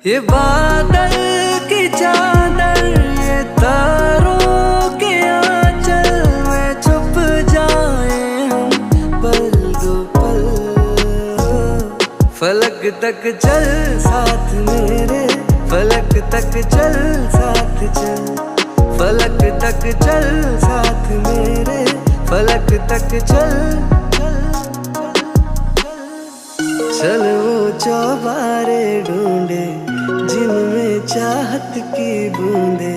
ये बादल की चादर, ये तारों के आंचल में छुप जाए हम पल दो पल। फलक तक चल साथ मेरे, फलक तक चल साथ चल, फलक तक चल साथ मेरे, फलक तक चल। चल वो चौबारे ढूंढे जिनमें चाहत की बूंदे,